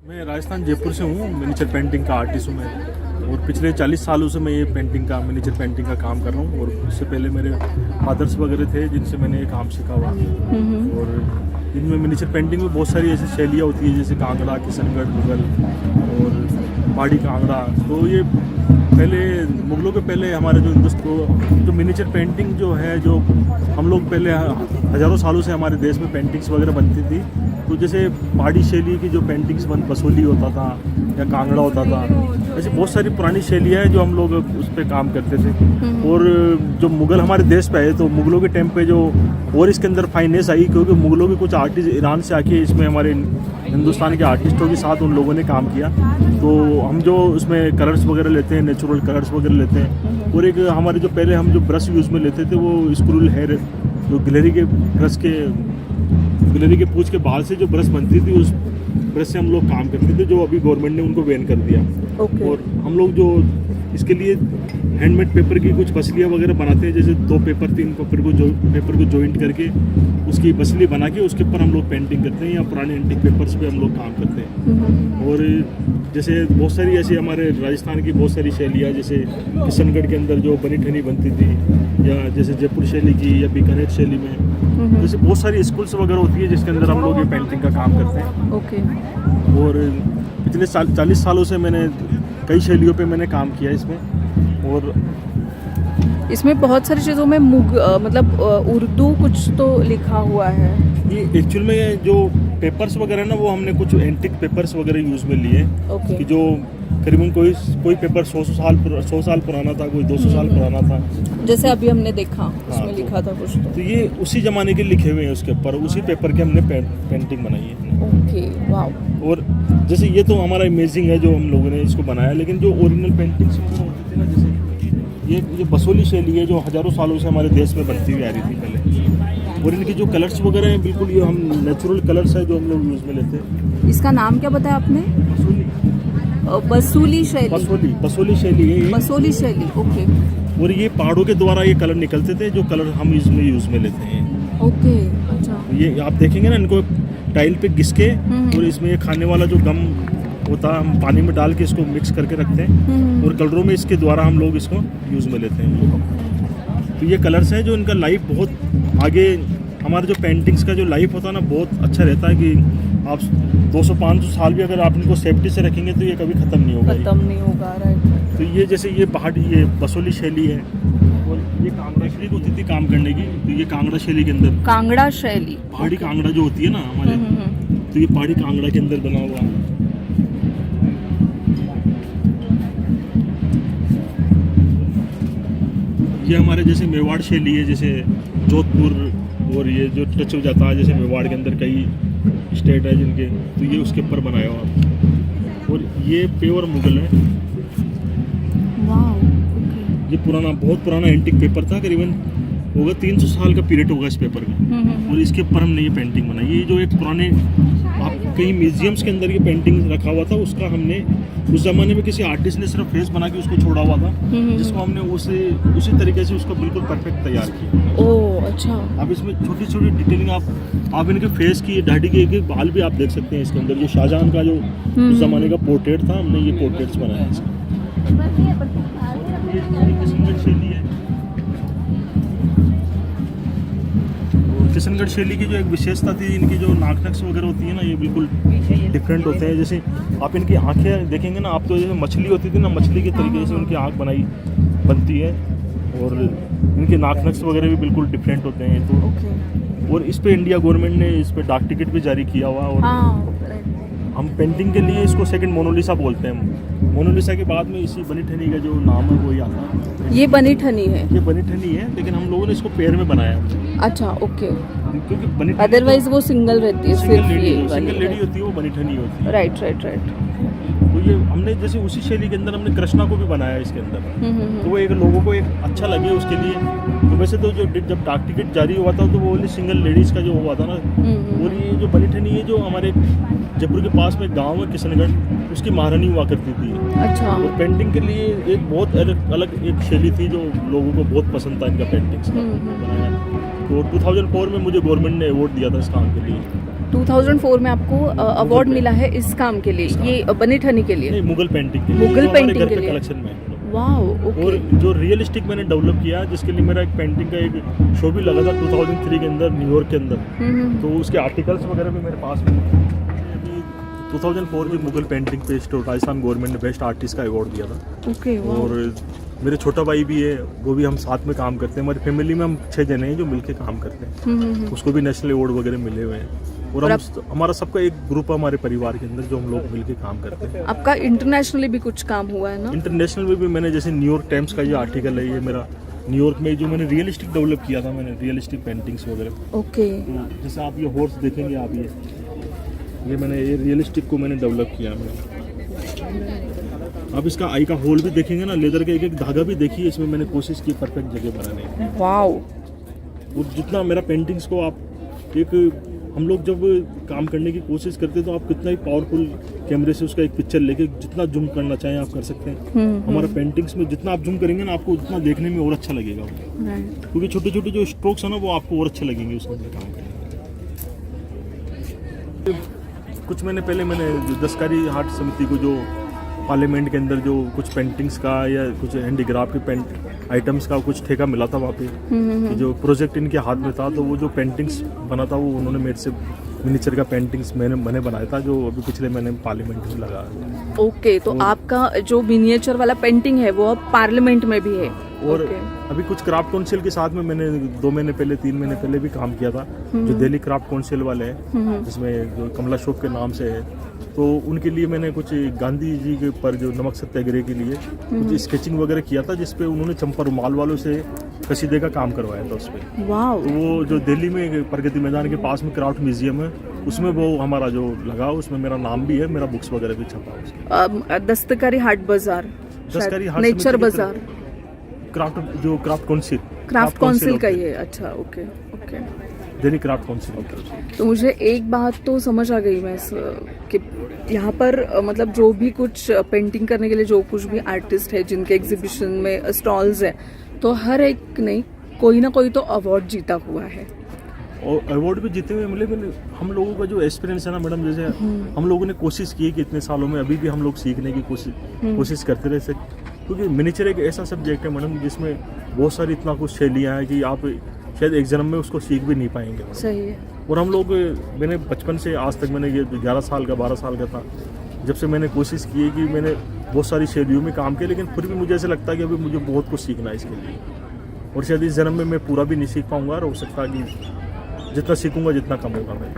मैं राजस्थान जयपुर से हूँ। मिनीचर पेंटिंग का आर्टिस्ट हूँ मैं, और पिछले 40 सालों से मैं ये मिनीचर पेंटिंग का काम कर रहा हूँ। और इससे पहले मेरे फादर्स वगैरह थे जिनसे मैंने ये काम सीखा हुआ। और इनमें मिनीचर पेंटिंग में बहुत सारी ऐसी शैलियाँ होती है, जैसे कांगड़ा, किशनगढ़, मुगल और पहाड़ी कांगड़ा। तो ये पहले मुगलों के पहले हमारे जो हिंदुस्तान जो मिनीचर पेंटिंग जो है, जो हम लोग पहले हज़ारों सालों से हमारे देश में पेंटिंग्स वगैरह बनती थी। तो जैसे पहाड़ी शैली की जो पेंटिंग्स बसोली होता था या कांगड़ा होता था, ऐसी बहुत सारी पुरानी शैलियाँ हैं जो हम लोग उस पर काम करते थे। और जो मुग़ल हमारे देश पे आए तो मुग़लों के टाइम पे जो और इसके अंदर फाइनेस आई, क्योंकि मुग़लों के कुछ आर्टिस्ट ईरान से आके इसमें हमारे हिंदुस्तान के आर्टिस्टों के साथ उन लोगों ने काम किया। तो हम जो उसमें कलर्स वगैरह लेते हैं, नेचुरल कलर्स वगैरह लेते हैं। और एक हमारे जो पहले हम जो ब्रश यूज़ में लेते थे वो स्क्रूल हेयर, जो गिलहरी के पूंछ के बाल से जो ब्रश बनती थी, उस ब्रश से हम लोग काम करते थे, जो अभी गवर्नमेंट ने उनको बैन कर दिया। और हम लोग जो इसके लिए हैंडमेड पेपर की कुछ बसलियाँ वगैरह बनाते हैं, जैसे 2 पेपर 3 पेपर को जॉइंट करके उसकी बसली बना के उसके ऊपर हम लोग पेंटिंग करते हैं, या पुराने एंटीक पेपर्स पे हम लोग काम करते हैं। और जैसे बहुत सारी ऐसी हमारे राजस्थान की बहुत सारी शैलियाँ, जैसे किशनगढ़ के अंदर जो बनी ठनी बनती थी, या जैसे जयपुर शैली की, या बीकानेर शैली में जैसे बहुत सारी स्कूल्स वगैरह होती है जिसके अंदर हम लोग ये पेंटिंग का काम करते हैं। और पिछले 40 सालों से मैंने कई शैलियों पे मैंने काम किया इसमें। और इसमें बहुत सारी चीज़ों में मतलब उर्दू कुछ तो लिखा हुआ है। ये एक्चुअल में ये जो पेपर्स वगैरह ना, वो हमने कुछ एंटिक पेपर्स वगैरह यूज़ में लिए कि जो करीबन कोई पेपर 100 साल पुराना था, कोई 200 साल पुराना था। जैसे अभी हमने देखा उसमें लिखा था कुछ तो ये उसी ज़माने के लिखे हुए हैं उसके ऊपर, उसी पेपर के हमने पेंटिंग बनाई है। ओके, वाव। और जैसे ये तो हमारा इमेजिंग है जो हम लोगों ने इसको बनाया, लेकिन जो ओरिजिनल पेंटिंग्स होती थी ना, जैसे ये बसोली शैली है जो हज़ारों सालों से हमारे देश में बनती हुई आ रही थी पहले। और इनकी जो कलर्स वगैरह हैं, बिल्कुल ये हम नेचुरल कलर्स है जो हम लोग यूज़ में लेते हैं। इसका नाम क्या बताया आपने? बसोली शैली। बसोली शैली है ये। बसोली शैली, ओके। और ये पहाड़ों के द्वारा ये कलर निकलते थे, जो कलर हम इसमें यूज़ में लेते हैं। ओके, अच्छा। ये आप देखेंगे ना, इनको टाइल पे घिस के, और इसमें ये खाने वाला जो गम होता है, हम पानी में डाल के इसको मिक्स करके रखते हैं, और कलरों में इसके द्वारा हम लोग इसको यूज़ में लेते हैं। तो ये कलर्स हैं जो इनका लाइफ बहुत आगे, हमारे जो पेंटिंग्स का जो लाइफ होता है ना, बहुत अच्छा रहता है कि आप 200-500 साल भी अगर आप इनको सेफ्टी से रखेंगे तो ये कभी ख़त्म नहीं होगा। राइट। तो ये जैसे ये बसोली शैली है, और ये कांगड़ा शैली होती थी काम करने की। तो ये कांगड़ा शैली के अंदर, कांगड़ा शैली, पहाड़ी कांगड़ा जो होती है ना हमारे, तो ये पहाड़ी कांगड़ा के अंदर बना हुआ है। ये हमारे जैसे मेवाड़ शैली है, जैसे जोधपुर, और ये जो टच हो जाता है, जैसे मेवाड़ के अंदर कई स्टेट है जिनके, तो ये उसके ऊपर बनाया हुआ। और ये प्योर मुगल है। ये बहुत पुराना एंटीक पेपर था, करीबन होगा 300 साल का पीरियड होगा इस पेपर का। और इसके ऊपर हमने ये पेंटिंग बनाई। ये जो एक पुराने कई म्यूजियम्स के अंदर ये पेंटिंग रखा हुआ था, उसका हमने उस ज़माने में किसी आर्टिस्ट ने सिर्फ फेस बना के उसको छोड़ा हुआ था, जिसको हमने उसी तरीके से उसको बिल्कुल परफेक्ट तैयार किया। ओह, अच्छा। अब इसमें छोटी छोटी डिटेलिंग आप इनके फेस की, दाढ़ी के एक बाल भी आप देख सकते हैं इसके अंदर। जो शाहजहां का जो उस ज़माने का पोर्ट्रेट था, हमने ये पोर्ट्रेट्स बनाया इसका। किशनगढ़ शैली की जो एक विशेषता थी, इनकी जो नाक नक्श वगैरह होती है ना, ये बिल्कुल डिफरेंट होते हैं। जैसे आप इनकी आंखें देखेंगे ना, आप तो जैसे मछली होती थी ना, मछली के तरीके से उनकी आंख बनती है। और इनके नाक नक्श वगैरह भी बिल्कुल डिफरेंट होते हैं। तो और इस पे इंडिया गवर्नमेंट ने इस पे डाक टिकट भी जारी किया हुआ। और हम पेंटिंग के लिए इसको सेकंड मोनालिसा बोलते हैं। मोनालिसा के बाद में इसी बनी ठनी का जो नाम है वही आता है। ये बनी ठनी है? ये बनी ठनी है, लेकिन हम लोगों ने इसको पेड़ में बनाया। अच्छा, ओके। क्योंकि बनी ठनी अदरवाइज वो सिंगल रहती है, सिर्फ ये सिंगल लेडी होती है, वो बनी ठनी होती है। राइट। तो ये हमने जैसे उसी शैली के अंदर हमने कृष्णा को भी बनाया इसके अंदर। तो वो एक लोगों को एक अच्छा लगे उसके लिए। तो वैसे तो जब डाक टिकट जारी हुआ था, तो वो ओनली सिंगल लेडीज़ का जो हुआ था ना। और ये जो बनी ठनी है, जो हमारे जयपुर के पास में गांव है किशनगढ़, उसकी महारानी हुआ करती थी। अच्छा। और पेंटिंग के लिए एक बहुत अलग एक शैली थी जो लोगों को बहुत पसंद था इनका पेंटिंग्स का बनाया। तो 2004 में मुझे गवर्नमेंट ने अवार्ड दिया था इस काम के लिए। 2004 में आपको अवार्ड मिला है इस काम के लिए, ये बनी ठनी के लिए, नहीं, मुगल पेंटिंग के लिए, मुगल जो हमारे पेंटिंग घर के के लिए। कलेक्शन में है। Wow, okay. और जो रियलिस्टिक मैंने डेवलप किया, जिसके लिए मेरा एक पेंटिंग का एक शो भी लगा था 2003 के अंदर न्यूयॉर्क के अंदर, तो उसके आर्टिकल्स वगैरह भी मेरे पास में। अभी 2004 की मुगल पेंटिंग पे राजस्थान गवर्नमेंट ने बेस्ट आर्टिस्ट का अवार्ड दिया था। Okay, wow. और मेरे छोटा भाई भी है, वो भी हम साथ में काम करते हैं। हमारी फैमिली में हम 6 जने हैं जो मिलके काम करते हैं। उसको भी नेशनल अवार्ड वगैरह मिले हुए हैं। और हमारा सबका एक ग्रुप है हमारे परिवार के अंदर, जो हम लोग मिलके काम करते हैं। आपका इंटरनेशनली भी कुछ काम हुआ है ना? इंटरनेशनल में भी मैंने, जैसे न्यूयॉर्क टाइम्स का ये आर्टिकल है, ये मेरा न्यूयॉर्क में जो मैंने रियलिस्टिक डेवलप किया था, मैंने रियलिस्टिक पेंटिंग्स वगैरह। ओके। तो जैसे आप ये हॉर्स देखेंगे, आप ये मैंने ये रियलिस्टिक को मैंने डेवलप किया मैंने। आप इसका आई का होल भी देखेंगे ना, लेदर का एक एक धागा भी देखिए, इसमें मैंने कोशिश की परफेक्ट जगह बनाने की। वाओ। और जितना मेरा पेंटिंग्स को आप एक, हम लोग जब काम करने की कोशिश करते हैं तो आप कितना ही पावरफुल कैमरे से उसका एक पिक्चर लेके जितना जूम करना चाहें आप कर सकते हैं। हमारा पेंटिंग्स में जितना आप जूम करेंगे ना, आपको उतना देखने में और अच्छा लगेगा, क्योंकि छोटे छोटे जो स्ट्रोक्स है ना, वो आपको और अच्छे लगेंगे उसके अंदर काम करने में। कुछ महीने पहले मैंने जो दस्तकारी हाट समिति को, जो पार्लियामेंट के अंदर जो कुछ पेंटिंग्स का या कुछ हैंडीक्राफ्ट के पेंट आइटम्स का कुछ ठेका मिला था वहाँ पे, तो जो प्रोजेक्ट इनके हाथ में था, तो वो जो पेंटिंग्स बना था वो उन्होंने मेरे से मिनिएचर का पेंटिंग्स मैंने बनाया था, जो अभी पिछले महीने पार्लियामेंट में लगा। ओके, तो आपका जो मिनिएचर वाला पेंटिंग है वो अब पार्लियामेंट में भी है। और अभी कुछ क्राफ्ट काउंसिल के साथ में मैंने 2 महीने पहले 3 महीने पहले भी काम किया था, जो दिल्ली क्राफ्ट काउंसिल वाले हैं, जिसमें जो कमला शॉप के नाम से है, तो उनके लिए मैंने कुछ गांधी जी के पर जो नमक सत्याग्रह के लिए कुछ स्केचिंग वगैरह किया था, जिसपे उन्होंने चंपा रुमाल वालों से कसीदे का काम करवाया था उसपे। वाओ। तो वो जो दिल्ली में प्रगति मैदान के पास में क्राफ्ट म्यूजियम है, उसमें वो हमारा जो लगा, उसमें मेरा नाम भी है, मेरा बुक्स वगैरह भी छपा उसमें। दस्तकारी हाट बाजार, दस्तकारी हाट नेचर बाजार, क्राफ्ट जो क्राफ्ट काउंसिल का ही है। अच्छा, okay okay. Delhi craft council. तो मुझे एक बात तो समझ आ गई मैं कि यहाँ पर मतलब जो भी कुछ पेंटिंग करने के लिए जो कुछ भी आर्टिस्ट है, जिनके एग्जीबिशन में स्टॉल्स है, तो हर एक ने कोई ना कोई तो अवार्ड जीता हुआ है। और अवार्ड भी जीते हुए मिले। हम लोगों का जो एक्सपीरियंस है ना मैडम, जैसे हम लोगों ने कोशिश की है कि इतने सालों में अभी भी हम लोग सीखने की कोशिश करते रहे से, क्योंकि मिनिएचर एक ऐसा सब्जेक्ट है मैडम, जिसमें बहुत सारी इतना कुछ शैलियाँ हैं कि आप शायद एक जन्म में उसको सीख भी नहीं पाएंगे। सही है। और हम लोग, मैंने बचपन से आज तक, मैंने ये 11 साल का 12 साल का था जब से मैंने कोशिश की है कि मैंने बहुत सारी शैलियों में काम किया, लेकिन फिर भी मुझे ऐसा लगता है कि अभी मुझे बहुत कुछ सीखना है इसके लिए, और शायद इस जन्म में मैं पूरा भी नहीं सीख पाऊंगा, और हो सकता है कि जितना सीखूंगा जितना कम होगा मैं।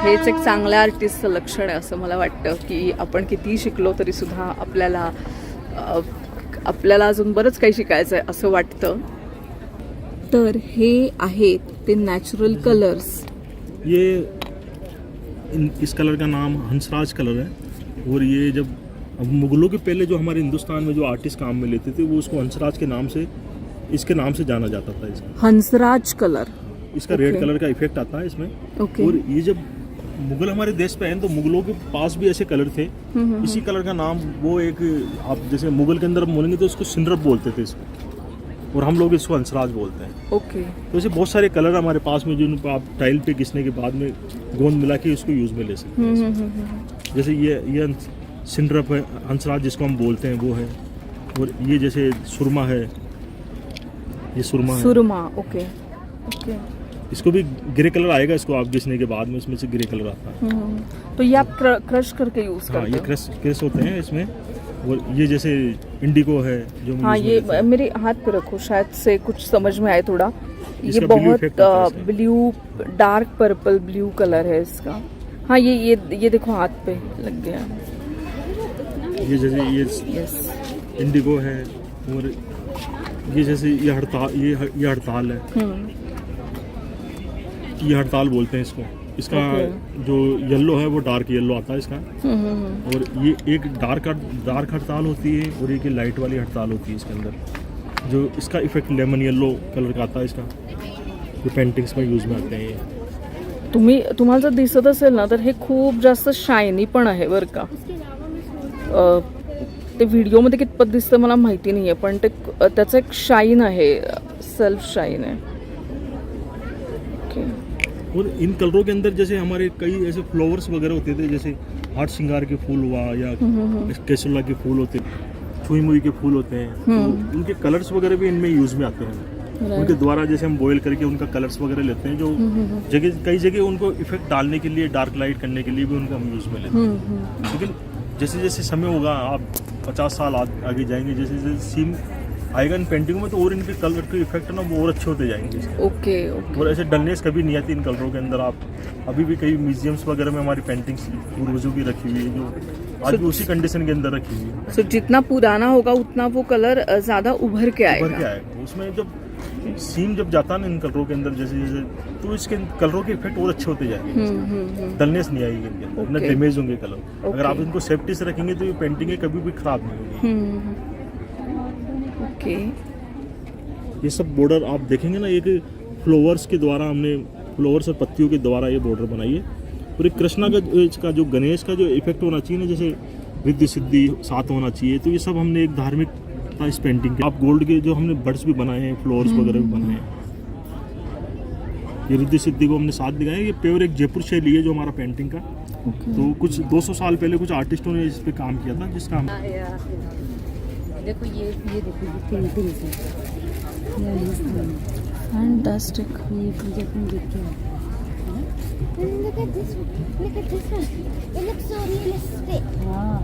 हेच एक चांगल्या आर्टिस्टचं लक्षण आहे असं मला वाटतं की आपण किती शिकलो तरी सुद्धा आपल्याला अजून बरंच काही शिकायचं आहे असं वाटतं. तर हे आहेत ते नॅचरल कलर्स. ये इस कलर का नाम हंसराज कलर है, और ये जब अब मुगलों के पहले जो हमारे हिंदुस्तान में जो आर्टिस्ट काम में लेते थे, वो उसको हंसराज के नाम से, इसके नाम से जाना जाता था. इसका हंसराज कलर, इसका रेड कलर का इफेक्ट आता है इसमें. और ये जब मुगल हमारे देश पे आए तो मुगलों के पास भी ऐसे कलर थे. इसी कलर का नाम वो एक, आप जैसे मुगल के अंदर बोलेंगे तो उसको सिंदूर बोलते थे इसको, और हम लोग इसको हंसराज बोलते हैं. ओके. तो ऐसे बहुत सारे कलर हमारे पास में, जिनको आप टाइल पे घिसने के बाद में गोंद मिला के इसको यूज में ले सकते हैं. जैसे ये सिंदूर है, हंसराज जिसको हम बोलते हैं वो है. और ये जैसे सुरमा है, ये सुरमा है. Okay okay. इसको भी ग्रे कलर आएगा, इसको आप घिसने के बाद में इसमें से ग्रे कलर आता है. तो ये आप क्रश करके यूज करते हो? हाँ, ये क्रश होते हैं इसमें. और ये जैसे इंडिगो है जो, हाँ, ये मेरे हाथ पे रखो, शायद से कुछ समझ में आए थोड़ा. ये बहुत blue, dark purple blue colour है इसका. हाँ, ये देखो हाथ पे लग गया. ये जैसे ये इंडिगो है. और ये जैसे ये हड़ताल है. ये हड़ताल बोलते हैं इसको. इसका जो येलो है वो डार्क येलो आता है इसका. और ये एक डार्क हड़ताल होती है, और एक लाइट वाली हड़ताल होती है इसके अंदर. जो इसका इफेक्ट लेमन येलो कलर का आता है इसका. ये पेंटिंग्स में यूज में आते हैं. ये तुम्हाला जर दिसत असेल ना तर हे खूप जास्त शायनी पण आहे बरं का. ते व्हिडिओमध्ये कितपत दिसतं मला माहिती नाही आहे, पण ते त्याचं एक शाईन आहे, सेल्फ शाईन आहे. ओके. और इन कलरों के अंदर जैसे हमारे कई ऐसे फ्लावर्स वगैरह होते थे, जैसे हार्ट श्रृंगार के फूल हुआ या केसुला के फूल होते हैं, छुई मुई के फूल होते हैं, तो उनके कलर्स वगैरह भी इनमें यूज में आते हैं। उनके द्वारा जैसे हम बॉयल करके उनका कलर्स वगैरह लेते हैं, जो जगह कई जगह उनको इफेक्ट डालने के लिए, डार्क लाइट करने के लिए भी उनका हम यूज में लेते हैं। लेकिन जैसे जैसे समय होगा, आप 50 साल आगे जाएंगे, जैसे जैसे सीन आएगा इन पेंटिंग में, तो और इनके कलर के इफेक्ट ना वो और अच्छे होते जाएंगे। ओके और ऐसे डलनेस कभी नहीं आती इन कलरों के अंदर। आप अभी भी कई म्यूजियम्स वगैरह में हमारी पेंटिंग्स पूर्वजों की रखी हुई है, जो आज भी उसी कंडीशन के अंदर रखी हुई है। सो जितना पुराना होगा उतना वो कलर ज्यादा उभर के उभर के आएगा। आएगा उसमें। जब सीन जब जाता है ना इन कलरों के अंदर, जैसे जैसे, तो इसके कलरों के इफेक्ट और अच्छे होते जाएंगे। डलनेस नहीं आएगी इनके अंदर, ना Okay. डैमेज होंगे कलर। अगर आप इनको सेफ्टी से रखेंगे तो ये पेंटिंगें कभी भी खराब नहीं होगी। ओके ये सब बॉर्डर आप देखेंगे ना, एक फ्लावर्स के द्वारा हमने, फ्लावर्स और पत्तियों के द्वारा ये बॉर्डर बनाई है। और एक कृष्णा का जो गणेश का जो इफेक्ट होना चाहिए ना, जैसे रिद्धि सिद्धि साथ होना चाहिए, तो ये सब हमने एक धार्मिक था इस पेंटिंग के। आप गोल्ड के जो हमने बर्ड्स भी बनाए हैं, फ्लावर्स वगैरह भी बनाए हैं, ये रिद्धि सिद्धि को हमने साथ दिखाया। ये प्योर एक जयपुर शैली है जो हमारा पेंटिंग का। तो कुछ 200 साल पहले कुछ आर्टिस्टों ने इस पे काम किया था, जिसका हम देखो ये देखो ये पेंटिंग फैंटास्टिक। ये पूजा तुम देख के आओ। Look at this one. Look at this one. It looks so realistic. हाँ